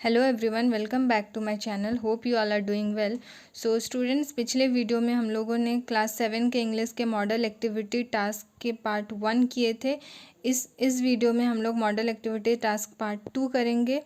Hello everyone, welcome back to my channel. Hope you all are doing well. So students, पिछले video में हम लोगों ने class 7 के इंग्लिश के मॉडल एक्टिविटी टास्क के पार्ट 1 किए थे। इस वीडियो में हम लोग मॉडल एक्टिविटी टास्क पार्ट 2 करेंगे,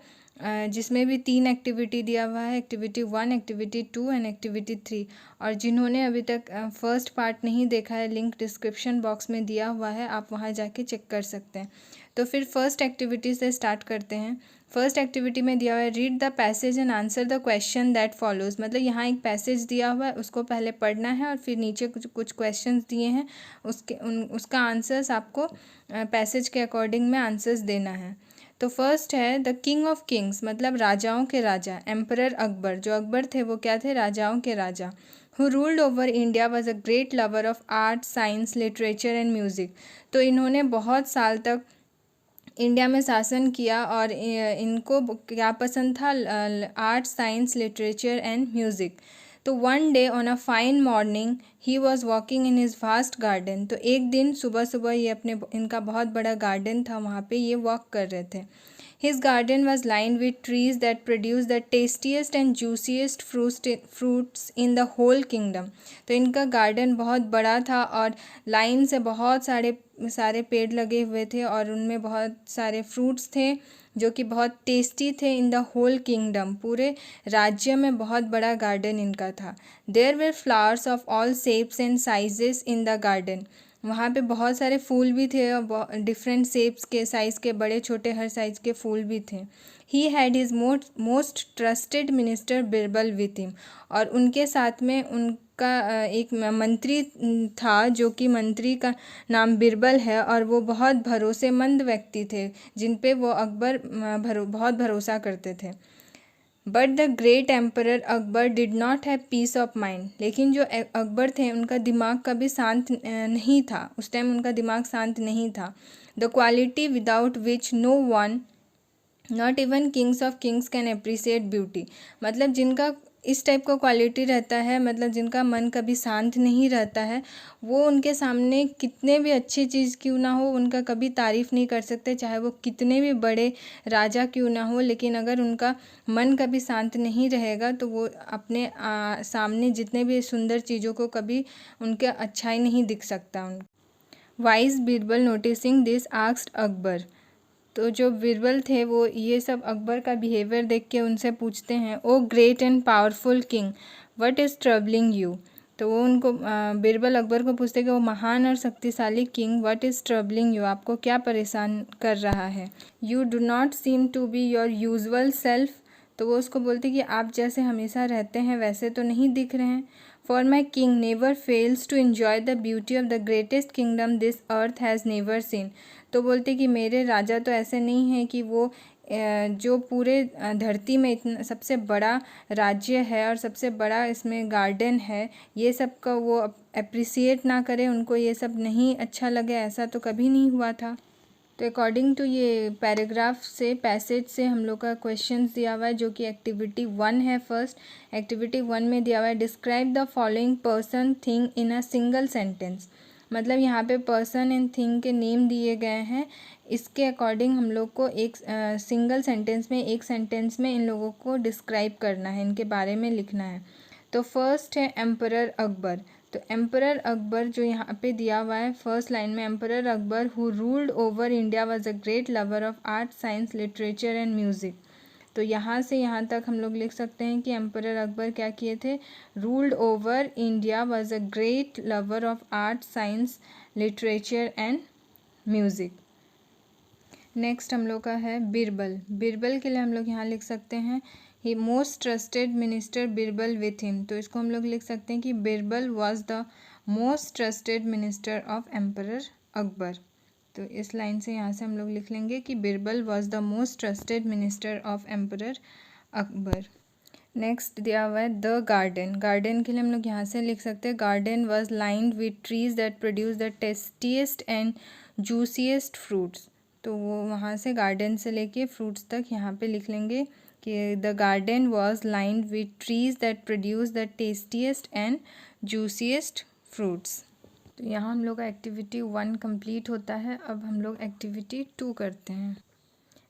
जिसमें भी 3 एक्टिविटी दिया हुआ है, एक्टिविटी 1, एक्टिविटी 2 एंड एक्टिविटी 3। और जिन्होंने अभी तक फर्स्ट पार्ट नहीं देखा है, लिंक डिस्क्रिप्शन बॉक्स में दिया हुआ है, आप वहाँ जाके चेक कर सकते हैं। तो फिर फर्स्ट एक्टिविटी से स्टार्ट करते हैं। फर्स्ट एक्टिविटी में दिया हुआ है read the passage and answer the question that follows. मतलब यहाँ एक पैसेज दिया हुआ है, उसको पहले पढ़ना है और फिर नीचे कुछ क्वेश्चंस दिए हैं, उसका आंसर्स आपको पैसेज के अकॉर्डिंग में आंसर्स देना है। तो फर्स्ट है द किंग ऑफ किंग्स, मतलब राजाओं के राजा, एम्परर अकबर। जो अकबर थे वो क्या थे? राजाओं के राजा। Who ruled over India was a great lover of art, science, literature and music. तो इन्होंने बहुत साल तक इंडिया में शासन किया और इनको क्या पसंद था? Art, science, literature and music. तो one day on a fine morning he was walking in his vast garden. तो एक दिन सुबह सुबह ये इनका बहुत बड़ा गार्डन था, वहाँ पे ये वॉक कर रहे थे। His garden was lined with trees that produced the tastiest and juiciest fruits in the whole kingdom. तो इनका गार्डन बहुत बड़ा था और लाइन से बहुत सारे पेड़ लगे हुए थे और उनमें बहुत सारे फ्रूट्स थे जो कि बहुत टेस्टी थे। इन द होल किंगडम, पूरे राज्य में बहुत बड़ा गार्डन इनका था। There were flowers of all shapes and sizes in the garden. वहाँ पे बहुत सारे फूल भी थे और डिफरेंट शेप्स के, साइज़ के, बड़े छोटे हर साइज़ के फूल भी थे। He had his most trusted minister Birbal with him. और उनके साथ में उनका एक मंत्री था, जो कि मंत्री का नाम बिरबल है, और वो बहुत भरोसेमंद व्यक्ति थे जिन पे वो अकबर बहुत भरोसा करते थे। But the great emperor Akbar did not have piece of mind. लेकिन जो अकबर थे उनका दिमाग कभी शांत नहीं था, उस टाइम उनका दिमाग शांत नहीं था। The quality without which no one, not even kings of kings, can appreciate beauty. मतलब जिनका इस टाइप का क्वालिटी रहता है, मतलब जिनका मन कभी शांत नहीं रहता है, वो उनके सामने कितने भी अच्छी चीज़ क्यों ना हो, उनका कभी तारीफ़ नहीं कर सकते, चाहे वो कितने भी बड़े राजा क्यों ना हो। लेकिन अगर उनका मन कभी शांत नहीं रहेगा तो वो अपने सामने जितने भी सुंदर चीज़ों को कभी उनके अच्छाई नहीं दिख सकता। Wise Birbal noticing this asked Akbar. तो जो बीरबल थे वो ये सब अकबर का बिहेवियर देख के उनसे पूछते हैं, oh great and powerful king, what is troubling you. तो वो उनको बीरबल अकबर को पूछते कि वो महान और शक्तिशाली king, what is troubling you, आपको क्या परेशान कर रहा है। You do not seem to be your usual self. तो वो उसको बोलते कि आप जैसे हमेशा रहते हैं वैसे तो नहीं दिख रहे हैं। For my king never fails to enjoy the beauty of the greatest kingdom this earth has never seen. तो बोलते कि मेरे राजा तो ऐसे नहीं हैं कि वो जो पूरे धरती में इतना सबसे बड़ा राज्य है और सबसे बड़ा इसमें गार्डन है, ये सब का वो अप्रिसिएट ना करे, उनको ये सब नहीं अच्छा लगे, ऐसा तो कभी नहीं हुआ था। तो अकॉर्डिंग टू ये पैराग्राफ से, पैसेज से हम लोग का क्वेश्चंस दिया हुआ है, जो कि एक्टिविटी 1 है। फर्स्ट एक्टिविटी 1 में दिया हुआ है describe the following person thing in a single sentence. मतलब यहाँ पे पर्सन एंड थिंग के नेम दिए गए हैं, इसके अकॉर्डिंग हम लोग को एक सिंगल सेंटेंस में, एक सेंटेंस में इन लोगों को डिस्क्राइब करना है, इनके बारे में लिखना है। तो फर्स्ट है एम्परर अकबर। तो एम्परर अकबर जो यहाँ पे दिया हुआ है फर्स्ट लाइन में, emperor Akbar who ruled over India was a great lover of art, science, literature and music. तो यहाँ से यहाँ तक हम लोग लिख सकते हैं कि एम्परर अकबर क्या किए थे? Ruled over India was a great lover of art, science, literature and music. Next हम लोग का है बिरबल। बिरबल के लिए हम लोग यहाँ लिख सकते हैं he most trusted minister Birbal with him. तो इसको हम लोग लिख सकते हैं कि Birbal was the most trusted minister of emperor Akbar. तो इस लाइन से यहाँ से हम लोग लिख लेंगे कि Birbal was the most trusted minister of emperor Akbar. Next दिया हुआ है द गार्डन। गार्डन के लिए हम लोग यहाँ से लिख सकते हैं garden was lined with trees that produce the tastiest and juiciest fruits. तो वो वहाँ से गार्डन से लेके फ्रूट्स तक यहाँ पे लिख लेंगे कि the garden was lined with trees that produce the tastiest and juiciest fruits. तो यहाँ हम लोग का एक्टिविटी 1 कंप्लीट होता है। अब हम लोग एक्टिविटी 2 करते हैं।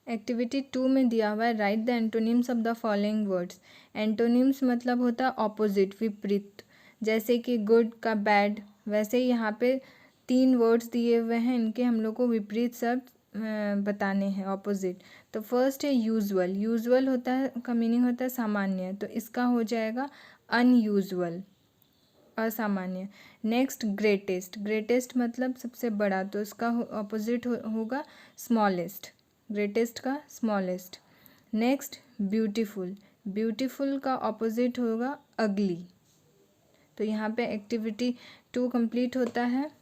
एक्टिविटी 2 में दिया हुआ है right the antonyms of the following words. Antonyms मतलब होता है ऑपोजिट, विपरीत, जैसे कि गुड का बैड, वैसे ही यहाँ पे 3 वर्ड्स दिए हुए हैं, इनके हम लोग को विपरीत शब्द बताने हैं, ऑपोजिट। तो फर्स्ट है यूजुअल। यूजुअल होता है का मीनिंग होता है सामान्य, तो इसका हो जाएगा अनयूजुअल, असामान्य। Next greatest. ग्रेटेस्ट मतलब सबसे बड़ा, तो इसका ऑपोजिट होगा स्मॉलेस्ट, ग्रेटेस्ट का स्मॉलेस्ट। Next beautiful. ब्यूटीफुल का ऑपोजिट होगा अगली। तो यहाँ पे एक्टिविटी 2 कंप्लीट होता है।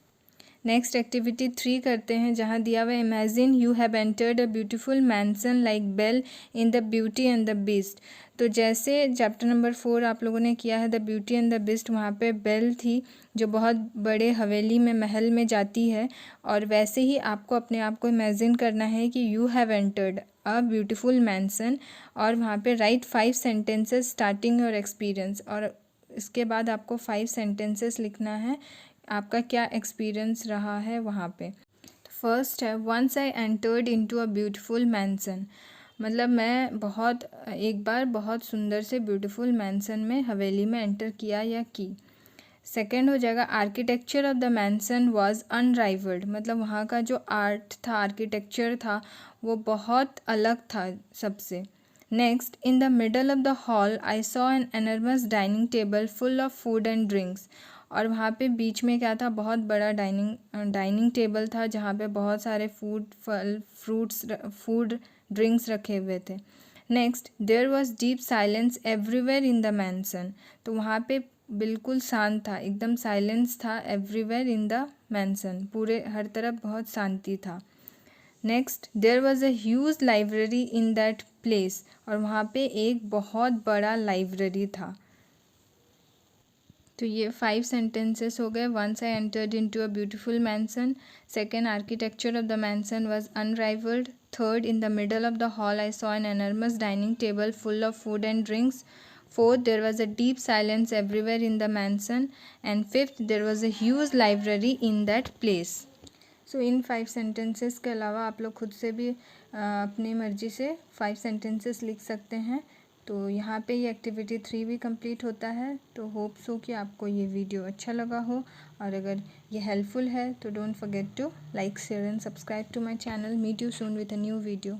नेक्स्ट एक्टिविटी 3 करते हैं, जहाँ दिया हुआ है imagine you have entered a beautiful mansion like Belle in the Beauty and the Beast. तो जैसे चैप्टर नंबर 4 आप लोगों ने किया है the Beauty and the beast, वहाँ पे बेल थी जो बहुत बड़े हवेली में, महल में जाती है, और वैसे ही आपको अपने आप को इमेजिन करना है कि you have entered a beautiful mansion, और वहाँ पे write 5 sentences starting your experience, और इसके बाद आपको 5 सेंटेंसेस लिखना है आपका क्या एक्सपीरियंस रहा है वहाँ पे। तो फर्स्ट है once I entered into a beautiful mansion, मतलब मैं एक बार बहुत सुंदर से ब्यूटीफुल मैंसन में, हवेली में एंटर किया या की। सेकेंड हो जाएगा architecture of the mansion was unrivalled, मतलब वहाँ का जो आर्ट था, आर्किटेक्चर था, वो बहुत अलग था सबसे। Next in the middle of the hall I saw an enormous dining table full of food and drinks, और वहाँ पे बीच में क्या था, बहुत बड़ा डाइनिंग टेबल था जहाँ पे बहुत सारे फूड ड्रिंक्स रखे हुए थे। Next there was deep silence everywhere in the mansion, तो वहाँ पे बिल्कुल शांत था, एकदम साइलेंस था एवरीवेयर इन द मैंसन, पूरे हर तरफ बहुत शांति था। Next there was a huge library in that place, और वहाँ पे एक बहुत बड़ा लाइब्रेरी था। तो ये 5 सेंटेंसेस हो गए। Once I entered into a beautiful mansion, second architecture of the mansion was unrivalled, third in the middle of the hall I saw an enormous dining table full of food and drinks, fourth there was a deep silence everywhere in the mansion, and fifth there was a huge library in that place. So in 5 sentences के अलावा आप लोग खुद से भी अपनी मर्जी से 5 सेंटेंसेस लिख सकते हैं। तो यहाँ पे ये एक्टिविटी 3 भी कंप्लीट होता है। तो होप सो कि आपको ये वीडियो अच्छा लगा हो, और अगर ये हेल्पफुल है तो don't forget to like, share and subscribe to my channel. Meet you soon with a new video.